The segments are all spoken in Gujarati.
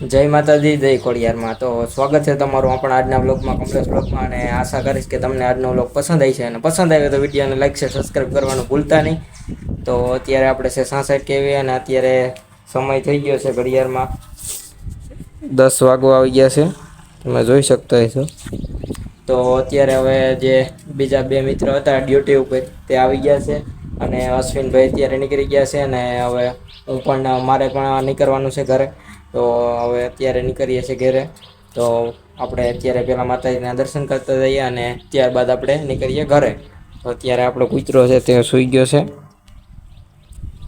જય માતાજી, જય ખોડિયારમાં. તો સ્વાગત છે તમારું આપણા આજના બ્લોગમાં, કમ્પ્લેક્સ બ્લોગમાં. અને આશા કરીશ કે તમને આજનો બ્લોગ પસંદ આવી છે, અને પસંદ આવે તો વિડીયોને લાઈક છે, સબસ્ક્રાઈબ કરવાનું ભૂલતા નહીં. તો અત્યારે આપણે છે 66 કેવી, અને અત્યારે સમય થઈ ગયો છે ઘડિયાળમાં 10 વાગવા આવી ગયા છે, તમે જોઈ શકતા હશો. તો અત્યારે હવે જે બીજા બે મિત્ર હતા ડ્યુટી ઉપર, તે આવી ગયા છે. અને અશ્વિનભાઈ અત્યારે નીકળી ગયા છે, અને હવે હું પણ મારે પણ નીકળવાનું છે ઘરે. તો હવે અત્યારે નીકળીએ છીએ ઘરે. તો આપણે અત્યારે પેલા માતાજીના દર્શન કરતા જઈએ, અને ત્યારબાદ આપણે નીકળીએ ઘરે. તો અત્યારે આપણો કૂતરો છે તે સૂઈ ગયો છે.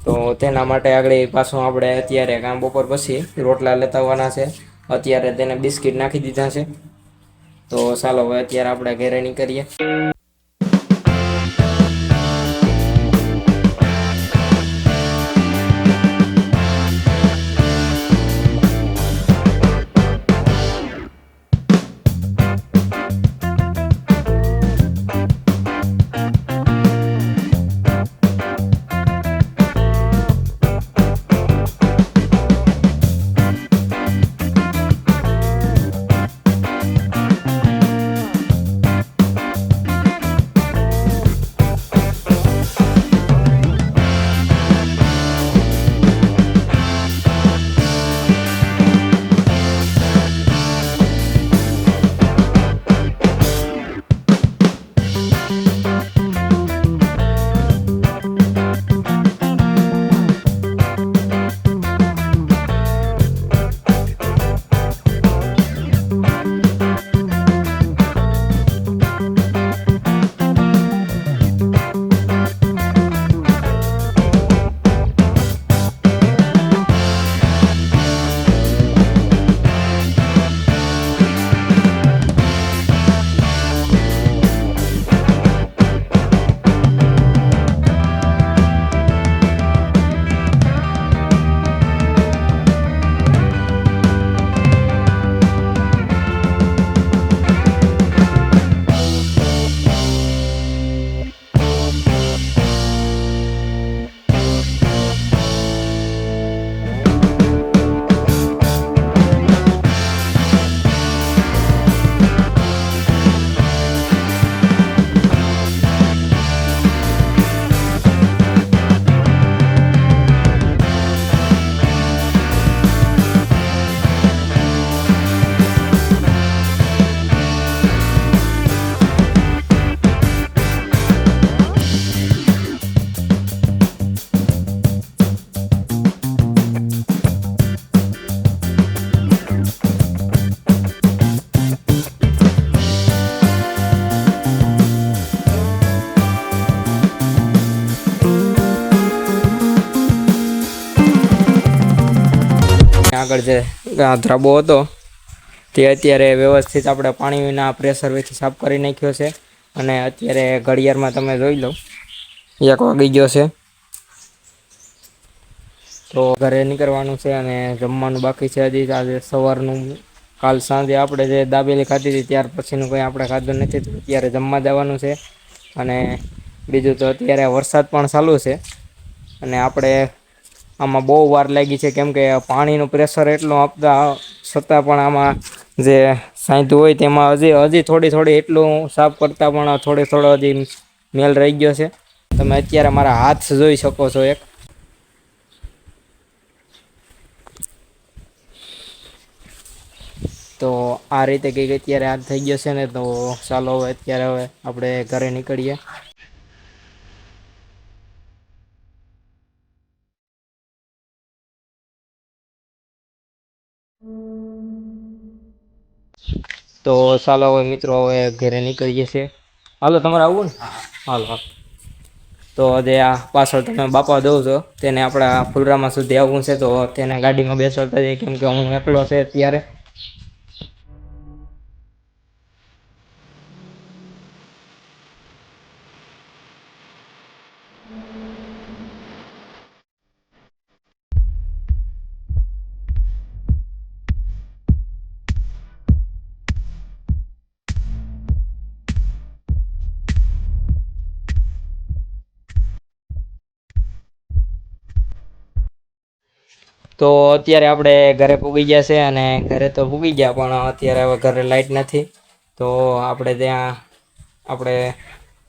તો તેના માટે આગળ પાછું આપણે અત્યારે કામ બપોર પછી રોટલા લેતા આવવાના છે. અત્યારે તેને બિસ્કીટ નાખી દીધા છે. તો ચાલો હવે અત્યારે આપણે ઘરે નીકળીએ. આગળ જે ધ્રાબો હતો તે અત્યારે વ્યવસ્થિત આપણે પાણીના પ્રેશરથી સાફ કરી નાખ્યો છે. અને અત્યારે ઘડિયાળમાં તમે જોઈ લો 1 વાગી ગયો છે. તો ઘરે નીકળવાનું છે, અને જમવાનું બાકી છે હજી. આજે સવારનું કાલ સાંજે આપણે જે દાબેલી ખાધી હતી ત્યાર પછીનું કંઈ આપણે ખાધું નથી. અત્યારે જમવા જવાનું છે. અને બીજું તો અત્યારે વરસાદ પણ ચાલુ છે, અને આપણે આમાં બહુ વાર લાગી છે, કેમ કે પાણીનું પ્રેશર એટલું આપતા છતાં પણ આમાં જે સાંધું હોય તેમાં હજી થોડી એટલું સાફ કરતાં પણ થોડો હજી મેલ રહી ગયો છે. તમે અત્યારે મારા હાથ જોઈ શકો છો એક. તો આ રીતે કંઈક અત્યારે આ થઈ ગયો છે ને. તો ચાલો હવે અત્યારે આપણે ઘરે નીકળીએ. તો ચાલો હવે મિત્રો હવે ઘરે નીકળીએ છીએ. હાલો તમારે આવવું ને? હાલો હાલો. તો જે આ પાછળ તમે બાપા જોવ છો તેને આપણા ફુલરામા સુધી આવવું છે. તો તેને ગાડીમાં બેસાડતા જઈએ, કેમ કે હું એકલો છે અત્યારે. તો અત્યારે આપણે ઘરે પૂગી ગયા છે અને ઘરે તો પૂગી ગયા પણ અત્યારે હવે ઘરે લાઇટ નથી. તો આપણે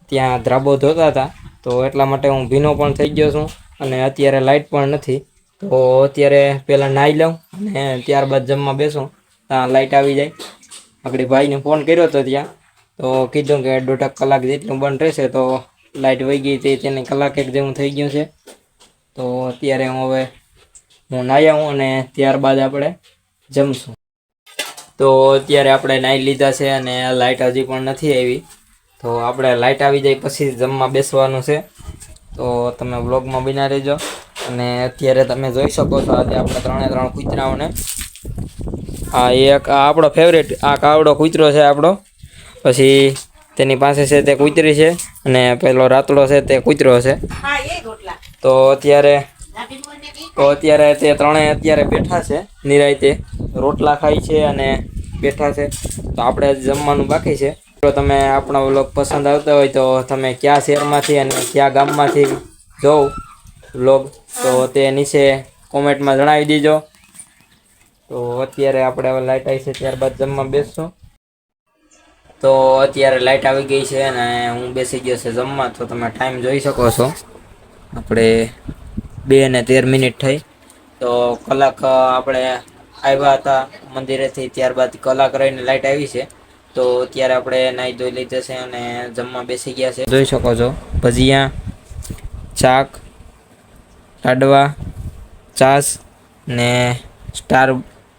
ત્યાં ધ્રાબો ધોતા હતા તો એટલા માટે હું ભીનો પણ થઈ ગયો છું અને અત્યારે લાઇટ પણ નથી. તો અત્યારે પહેલાં નાહી લઉં અને ત્યારબાદ જમવા બેસું ત્યાં લાઇટ આવી જાય. આગળ ભાઈને ફોન કર્યો હતો ત્યાં તો કીધું કે 1.5 કલાક જેટલું બંધ રહેશે. તો લાઇટ વહી ગઈ હતી તેને કલાક એક જેવું થઈ ગયું છે. તો અત્યારે હું નાહી આવું અને ત્યારબાદ આપણે જમશું. તો અત્યારે આપણે નાહી લીધા છે અને લાઇટ હજી પણ નથી આવી. તો આપણે લાઇટ આવી જાય પછી જમવા બેસવાનું છે. તો તમે વ્લોગમાં બના રહેજો. અને અત્યારે તમે જોઈ શકો છો આજે આપણે 3 કૂતરાઓને આપણો ફેવરેટ આ કાવડો કૂતરો છે આપણો. પછી તેની પાસે છે તે કૂતરી છે અને પેલો રાતડો છે તે કૂતરો છે. તો અત્યારે તે ત્રણેય અત્યારે બેઠા છે નિરાંતે રોટલા ખાય છે અને બેઠા છે. તો આપણે જમવાનું બાકી છે. જો તમે આપણો વ્લોગ પસંદ આવતા હોય તો તમે કયા શહેરમાંથી અને કયા ગામમાંથી જોવ વ્લોગ તો તે નીચે કોમેન્ટમાં જણાવી દીજો. તો અત્યારે આપણે હવે લાઇટ આવી છે ત્યારબાદ જમવા બેસશું. તો અત્યારે લાઇટ આવી ગઈ છે અને હું બેસી ગયો છે જમવા. તો તમે ટાઈમ જોઈ શકો છો આપણે 2:13 થઈ. તો કલાક આપણે આવ્યા હતા મંદિરેથી ત્યારબાદ કલાક રહીને લાઇટ આવી છે. તો અત્યારે આપણે નાહી ધોઈ લીધા છે અને જમવા બેસી ગયા છે. જોઈ શકો છો ભજીયા, શાક, લાડવા, છાશ ને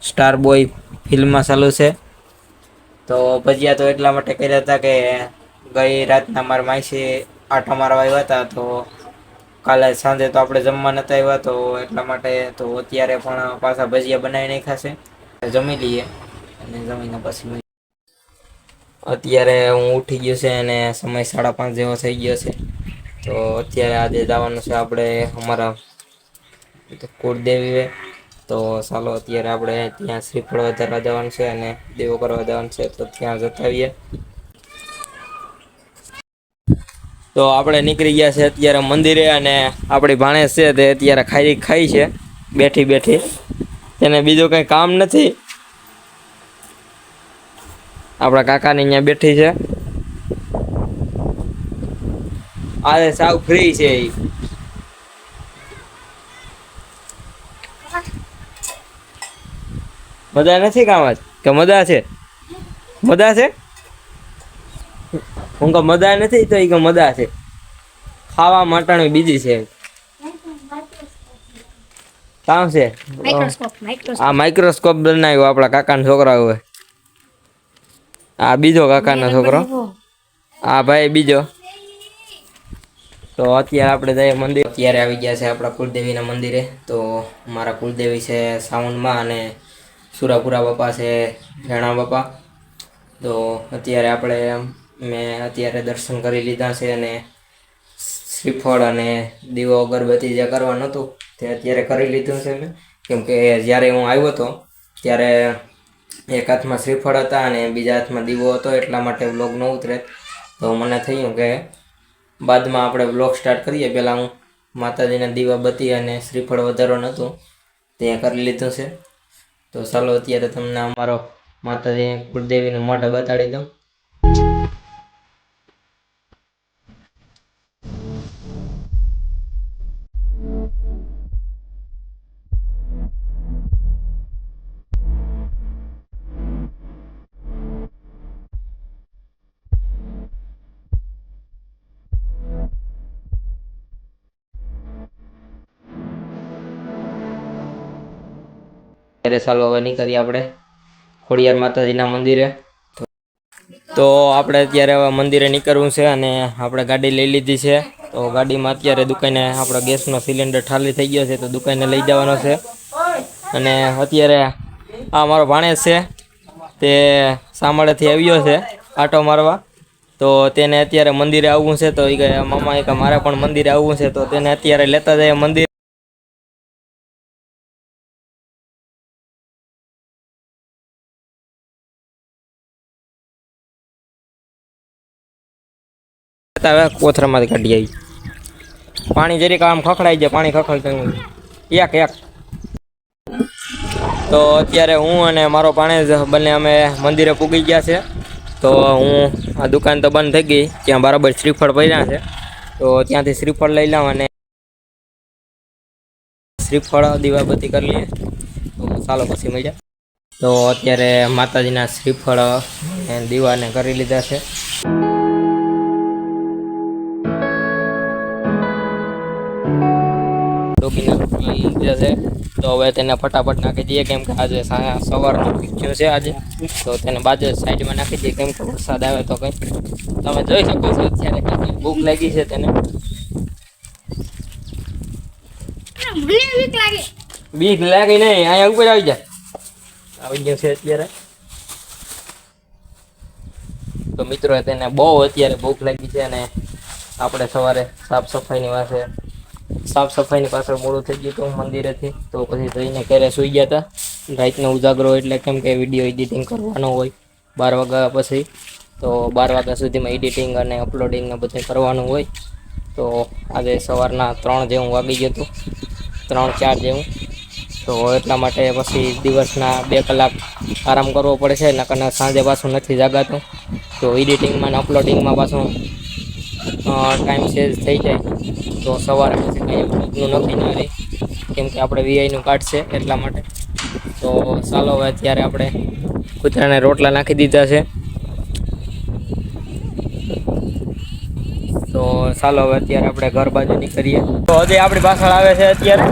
સ્ટાર બોય ફિલ્મમાં ચાલુ છે. તો ભજીયા તો એટલા માટે કર્યા હતા કે ગઈ રાતના મારા માસી આંટો મારવા આવ્યા હતા. તો કાલે સાંજે તો આપણે જમવા નતા આવ્યા તો એટલા માટે તો અત્યારે પણ પાછા ભજીયા બનાવી નાખ્યા છે. જમી લઈએ અને જમીને પછી અત્યારે હું ઉઠી ગયો છે અને સમય 5:30 જેવો થઈ ગયો છે. તો અત્યારે આજે જવાનું છે આપણે અમારા કુળદેવી. તો ચાલો અત્યારે આપણે ત્યાં શ્રીફળ વધારવા જવાનું છે અને દેવો કરવા જવાનું છે. તો ત્યાં જતા આવીએ. તો આપણે નીકળી ગયા છે અત્યારે મંદિરે અને આપણી ભાણેજ છે તે અત્યારે ખાઈ છે બેઠી. તેને બીજું કંઈ કામ નથી. આપણા કાકાની અહીંયા બેઠી છે. આજે સાવ ફ્રી છે. મજા નથી કામ આજ કે મજા છે? હું કહું મજા નથી તો એ કે મજા છે. ખાવા માટાણી બીજી છે. કામ છે આ માઇક્રોસ્કોપ બનાવ્યો આપણા કાકાનો છોકરા હોય. આ બીજો કાકાનો છોકરો. આ ભાઈ બીજો. તો અત્યારે આપણે જઈએ મંદિર. અત્યારે આવી ગયા છે આપણા કુળદેવીના મંદિરે. તો મારા કુળદેવી છે સાવણમાં અને સુરાપુરા બાપા છે રેણા બાપા. તો અત્યારે મેં અત્યારે દર્શન કરી લીધા છે અને શ્રીફળ અને દીવો અગરબત્તી જે કરવાનું હતું તે અત્યારે કરી લીધું છે મેં. કેમ કે જ્યારે હું આવ્યો હતો ત્યારે એક હાથમાં શ્રીફળ હતા અને બીજા હાથમાં દીવો હતો એટલા માટે વ્લોગ ન ઉતરે. તો મને થયું કે બાદમાં આપણે વ્લોગ સ્ટાર્ટ કરીએ. પહેલાં હું માતાજીના દીવાબત્તી અને શ્રીફળ વધારવાનું હતું તે કરી લીધું છે. તો ચાલો અત્યારે તમને અમારો માતાજી કુળદેવીનું મોઢા બતાડી દઉં. ત્યારે ચાલો હવે નીકળીએ આપણે ખોડિયાર માતાજીના મંદિરે. તો આપણે અત્યારે હવે મંદિરે નીકળવું છે અને આપણે ગાડી લઈ લીધી છે. તો ગાડીમાં અત્યારે દુકાને આપણો ગેસનો સિલિન્ડર ખાલી થઈ ગયો છે તો દુકાને લઈ જવાનો છે. અને અત્યારે આ મારો ભાણેજ છે તે સામળેથી આવ્યો છે આંટો મારવા. તો તેને અત્યારે મંદિરે આવવું છે. તો એ કહે મામા કે મારે પણ મંદિરે આવવું છે. તો તેને અત્યારે લેતા જાય મંદિર. કોથરામાંથી કાઢી આવી પાણી જરીક આમ ખખડાઈ જાય. પાણી ખખડતું એક તો અત્યારે હું અને મારો ભાણેજ બંને અમે મંદિરે પૂગી ગયા છે. તો હું આ દુકાન તો બંધ થઈ ગઈ, ત્યાં બરાબર શ્રીફળ પડ્યા છે, તો ત્યાંથી શ્રીફળ લઈ લઉં અને શ્રીફળ દીવાબત્તી કરી લઈએ. તો ચાલો પછી મળ્યા. તો અત્યારે માતાજીના શ્રીફળ દીવાને કરી લીધા છે. ડોકીના રોટલા લીધા છે, તો હવે તેને ફટાફટ નાખી દઈએ, કેમ કે આજે સવારનો પીક્યો છે આજે, તો તેને બાજુ સાઈડમાં નાખી દઈએ, કેમ કે વરસાદ આવે તો કંઈ તમે જોઈ શકો છો અત્યારે કેટલી ભૂખ લાગી છે તેને. બીક લાગી નહીં, અહીંયા ઉપર આવી ગયો છે અત્યારે. તો મિત્રો તેને બહુ અત્યારે ભૂખ લાગી છે અને આપણે સવારે સાફ સફાઈની પાછળ મોડું થઈ ગયું હતું મંદિરેથી, તો પછી જઈને ઘરે સૂઈ ગયા હતા. રાતનો ઉજાગરો એટલે કેમ કે વિડીયો એડિટિંગ કરવાનો હોય 12 વાગ્યા પછી, તો 12 વાગ્યા સુધીમાં એડિટિંગ અને અપલોડિંગ ને બધું કરવાનું હોય. તો આજે સવારના 3 જેવું વાગી ગયું હતું, 3-4 જેવું. તો એટલા માટે પછી દિવસના 2 કલાક આરામ કરવો પડે છે, નકર સાંજે પાછું નથી જાગાતું. તો એડિટિંગમાં ને અપલોડિંગમાં પાછું ટાઈમ ચેન્જ થઈ જાય, તો સવારે પછી કંઈ નું નક્કી ના રહે, કેમ કે આપણે વીઆઈનું કાર્ડ છે એટલા માટે. તો ચાલો હવે અત્યારે આપણે કૂતરાને રોટલા નાખી દીધા છે. તો ચાલો હવે અત્યારે આપણે ઘર બાજુ નીકળીએ. તો હજી આપણી પાછળ આવે છે અત્યારે.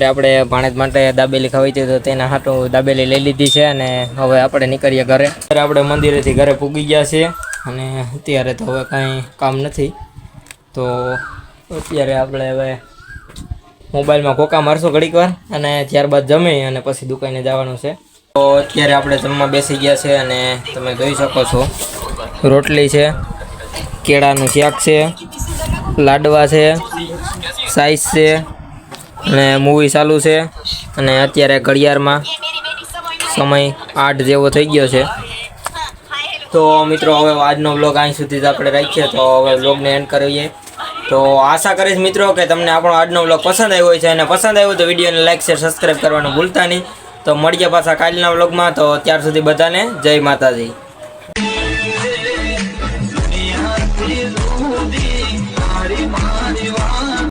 આપણે ભાણેજ માટે દાબેલી ખાવી હતી, તો તેના હાટું દાબેલી લઈ લીધી છે અને હવે આપણે નીકળીએ ઘરે. આપણે મંદિરેથી ઘરે પૂગી ગયા છીએ અને અત્યારે તો હવે કાંઈ કામ નથી, તો અત્યારે આપણે હવે મોબાઈલમાં કોકા મારશું ઘડીક વાર અને ત્યારબાદ જમી અને પછી દુકાને જવાનું છે. તો અત્યારે આપણે જમવા બેસી ગયા છે અને તમે જોઈ શકો છો રોટલી છે, કેળાનું શાક છે, લાડવા છે, સાઈઝ છે અને મૂવી ચાલુ છે. અને અત્યારે ઘડિયાળમાં સમય 8 જેવો થઈ ગયો છે. તો મિત્રો હવે આજનો વ્લોગ અહીં સુધી જ આપણે રાખીએ, તો હવે વ્લોગને એન્ડ કરીએ. તો આશા કરીશ મિત્રો કે તમને આપણો આજનો વ્લોગ પસંદ આવ્યો છે, અને પસંદ આવ્યો તો વિડીયોને લાઈક શેર સબસ્ક્રાઈબ કરવાનું ભૂલતા નહીં. તો મળીએ પાછા કાલના વ્લોગમાં. તો ત્યાર સુધી બધાને જય માતાજી.